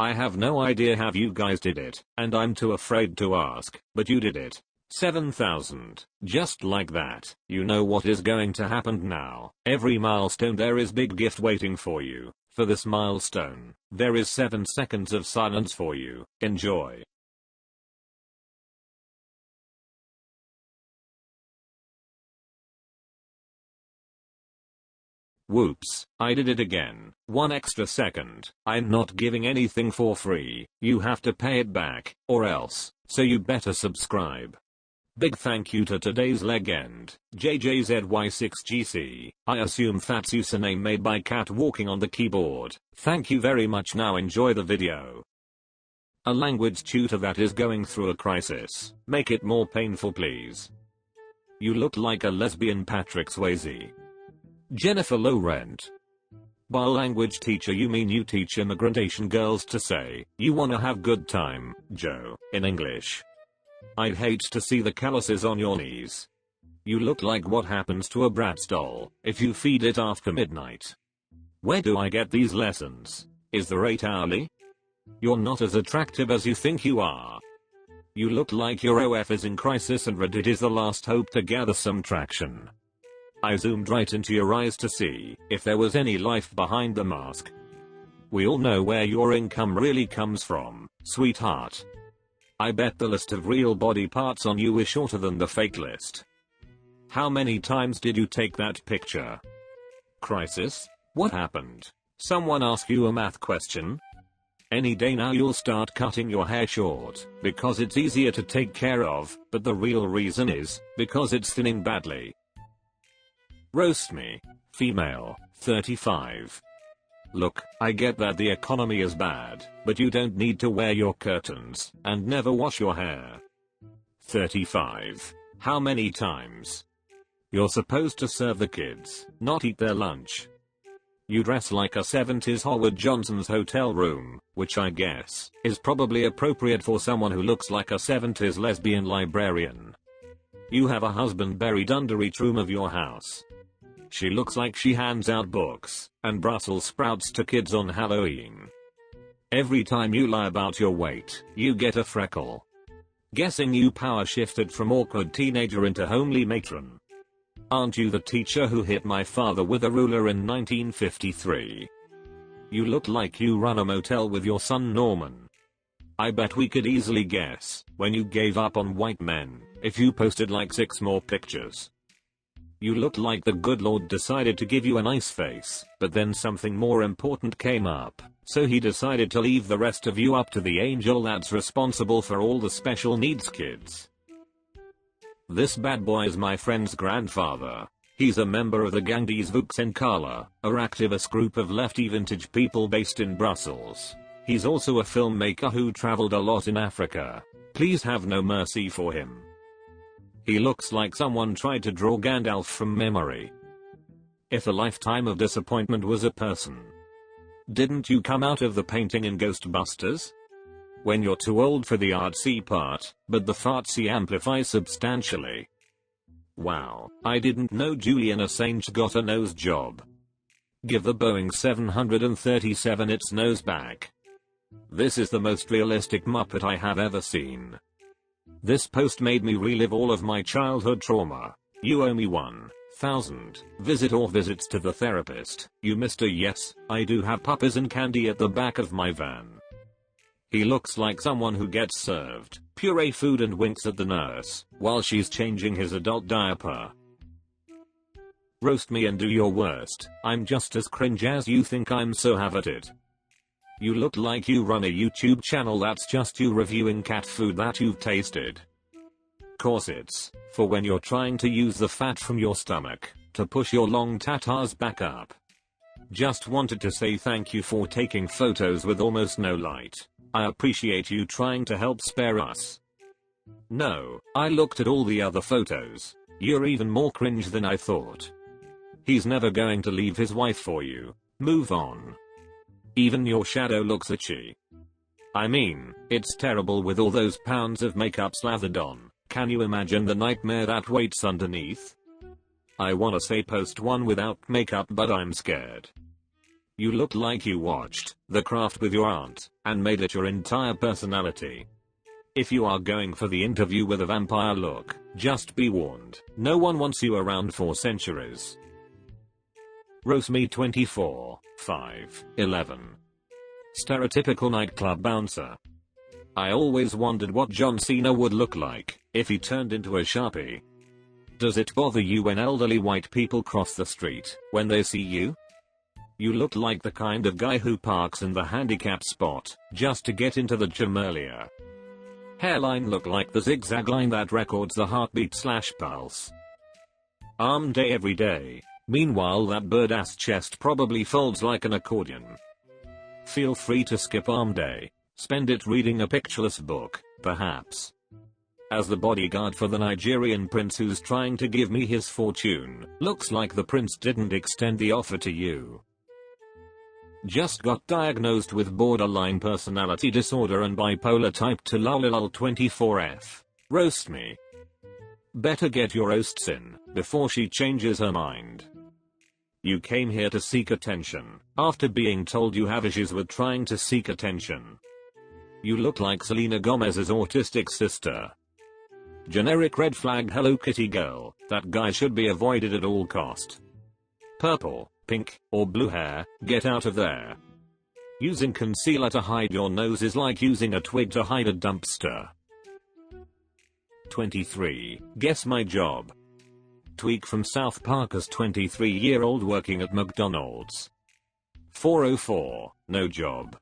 I have no idea how you guys did it, and I'm too afraid to ask, but you did it. 7,000. Just like that. You know what is going to happen now. Every milestone there is big gift waiting for you. For this milestone, there is 7 seconds of silence for you. Enjoy. Whoops, I did it again. 1 extra second. I'm not giving anything for free. You have to pay it back, or else, so you better subscribe. Big thank you to today's legend, JJZY6GC. I assume that's username made by cat walking on the keyboard. Thank you very much. Now enjoy the video. A language tutor that is going through a crisis. Make it more painful please. You look like a lesbian Patrick Swayze. Jennifer Lawrence. By language teacher you mean you teach immigrant Asian girls to say, you wanna have good time, Joe, in English. I'd hate to see the calluses on your knees. You look like what happens to a Bratz doll if you feed it after midnight. Where do I get these lessons? Is the rate hourly? You're not as attractive as you think you are. You look like your OF is in crisis and Reddit is the last hope to gather some traction. I zoomed right into your eyes to see if there was any life behind the mask. We all know where your income really comes from, sweetheart. I bet the list of real body parts on you is shorter than the fake list. How many times did you take that picture? Crisis? What happened? Someone ask you a math question? Any day now you'll start cutting your hair short, because it's easier to take care of, but the real reason is, because it's thinning badly. RoastMe. Female, 35. Look, I get that the economy is bad, but you don't need to wear your curtains, and never wash your hair. 35. How many times? You're supposed to serve the kids, not eat their lunch. You dress like a 70s Howard Johnson's hotel room, which I guess, is probably appropriate for someone who looks like a 70s lesbian librarian. You have a husband buried under each room of your house. She looks like she hands out books and Brussels sprouts to kids on Halloween. Every time you lie about your weight, you get a freckle. Guessing you power shifted from awkward teenager into homely matron. Aren't you the teacher who hit my father with a ruler in 1953? You look like you run a motel with your son Norman. I bet we could easily guess when you gave up on white men if you posted like 6 more pictures. You look like the good Lord decided to give you a nice face, but then something more important came up, so he decided to leave the rest of you up to the angel that's responsible for all the special needs kids. This bad boy is my friend's grandfather. He's a member of the Gang des Vuxenkala, a activist group of lefty vintage people based in Brussels. He's also a filmmaker who traveled a lot in Africa. Please have no mercy for him. He looks like someone tried to draw Gandalf from memory. If a lifetime of disappointment was a person. Didn't you come out of the painting in Ghostbusters? When you're too old for the artsy part, but the fartsy amplifies substantially. Wow, I didn't know Julian Assange got a nose job. Give the Boeing 737 its nose back. This is the most realistic Muppet I have ever seen. This post made me relive all of my childhood trauma. You owe me 1,000 visit or visits to the therapist. You Mr. Yes, I do have puppies and candy at the back of my van. He looks like someone who gets served puree food and winks at the nurse while she's changing his adult diaper. Roast me and do your worst. I'm just as cringe as you think I'm, so have at it. You look like you run a YouTube channel that's just you reviewing cat food that you've tasted. Corsets, for when you're trying to use the fat from your stomach to push your long tatars back up. Just wanted to say thank you for taking photos with almost no light. I appreciate you trying to help spare us. No, I looked at all the other photos. You're even more cringe than I thought. He's never going to leave his wife for you. Move on. Even your shadow looks itchy. I mean, it's terrible with all those pounds of makeup slathered on. Can you imagine the nightmare that waits underneath? I wanna say post one without makeup, but I'm scared. You look like you watched The Craft with your aunt and made it your entire personality. If you are going for the interview with a vampire look, just be warned, no one wants you around for centuries. RoastMe 24, 5, 11. Stereotypical nightclub bouncer. I always wondered what John Cena would look like if he turned into a Sharpie. Does it bother you when elderly white people cross the street when they see you? You look like the kind of guy who parks in the handicap spot just to get into the gym earlier. Hairline look like the zigzag line that records the heartbeat/pulse. Arm day every day. Meanwhile that bird-ass chest probably folds like an accordion. Feel free to skip arm day. Spend it reading a pictureless book, perhaps. As the bodyguard for the Nigerian prince who's trying to give me his fortune, looks like the prince didn't extend the offer to you. Just got diagnosed with borderline personality disorder and bipolar type 2 lol 24F. Roast me. Better get your roasts in before she changes her mind. You came here to seek attention after being told you have issues with trying to seek attention. You look like Selena Gomez's autistic sister. Generic red flag Hello Kitty girl, that guy should be avoided at all cost. Purple, pink, or blue hair, get out of there. Using concealer to hide your nose is like using a twig to hide a dumpster. 23. Guess my job. Tweak from South Park as 23-year-old working at McDonald's. 404. No job.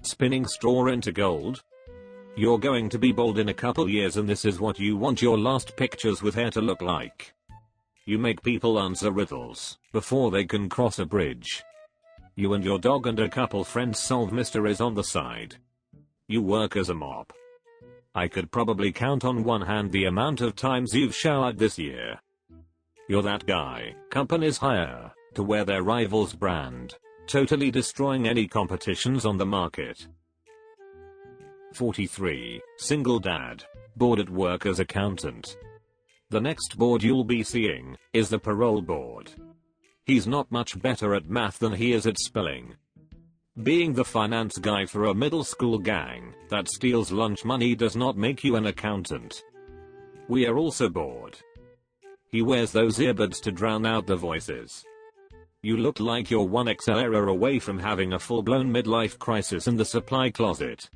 Spinning straw into gold? You're going to be bald in a couple years and this is what you want your last pictures with hair to look like. You make people answer riddles before they can cross a bridge. You and your dog and a couple friends solve mysteries on the side. You work as a mop. I could probably count on one hand the amount of times you've showered this year. You're that guy companies hire to wear their rival's brand, totally destroying any competitions on the market. 43. Single dad, bored at work as accountant. The next board you'll be seeing is the parole board. He's not much better at math than he is at spelling. Being the finance guy for a middle school gang that steals lunch money does not make you an accountant. We are also bored. He wears those earbuds to drown out the voices. You look like you're one Excel error away from having a full-blown midlife crisis in the supply closet.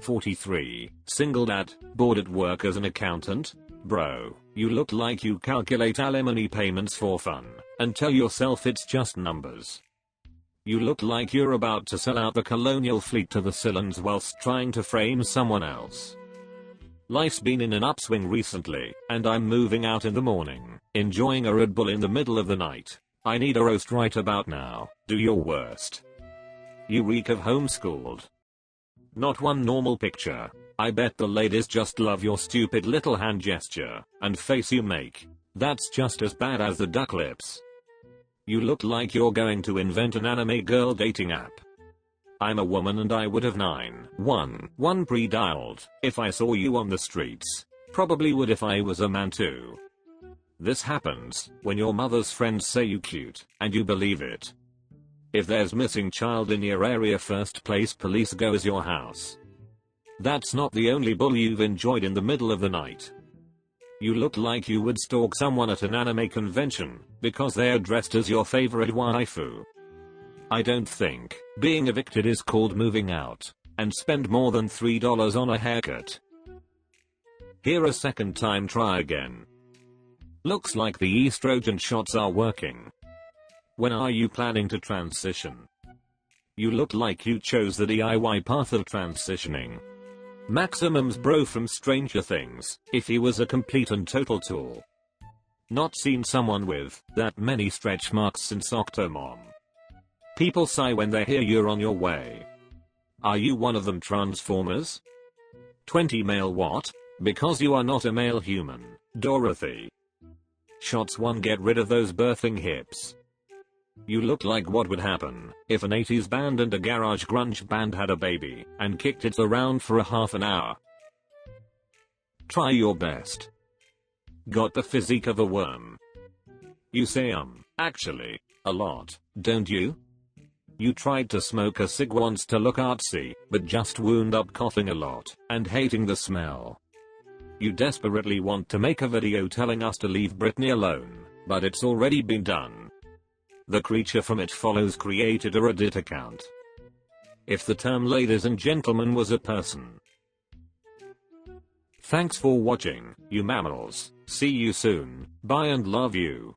43. Single dad, bored at work as an accountant? Bro, you look like you calculate alimony payments for fun and tell yourself it's just numbers. You look like you're about to sell out the colonial fleet to the Cylons whilst trying to frame someone else. Life's been in an upswing recently, and I'm moving out in the morning, enjoying a Red Bull in the middle of the night. I need a roast right about now. Do your worst. You reek of homeschooled. Not one normal picture. I bet the ladies just love your stupid little hand gesture and face you make. That's just as bad as the duck lips. You look like you're going to invent an anime girl dating app. I'm a woman and I would have 911 pre-dialed if I saw you on the streets. Probably would if I was a man too. This happens when your mother's friends say you cute and you believe it. If there's missing child in your area, first place police go is your house. That's not the only bull you've enjoyed in the middle of the night. You look like you would stalk someone at an anime convention because they are dressed as your favorite waifu. I don't think being evicted is called moving out and spend more than $3 on a haircut. Here a second time, try again. Looks like the estrogen shots are working. When are you planning to transition? You look like you chose the DIY path of transitioning. Maximum's bro from Stranger Things, if he was a complete and total tool. Not seen someone with that many stretch marks since Octomom. People sigh when they hear you're on your way. Are you one of them Transformers? 20 male what? Because you are not a male human, Dorothy. Shots 1, get rid of those birthing hips. You look like what would happen if an 80s band and a garage grunge band had a baby and kicked it around for a half an hour. Try your best. Got the physique of a worm. You say actually, a lot, don't you? You tried to smoke a cig once to look artsy, but just wound up coughing a lot and hating the smell. You desperately want to make a video telling us to leave Britney alone, but it's already been done. The creature from It Follows created a Reddit account. If the term ladies and gentlemen was a person. Thanks for watching, you mammals. See you soon. Bye and love you.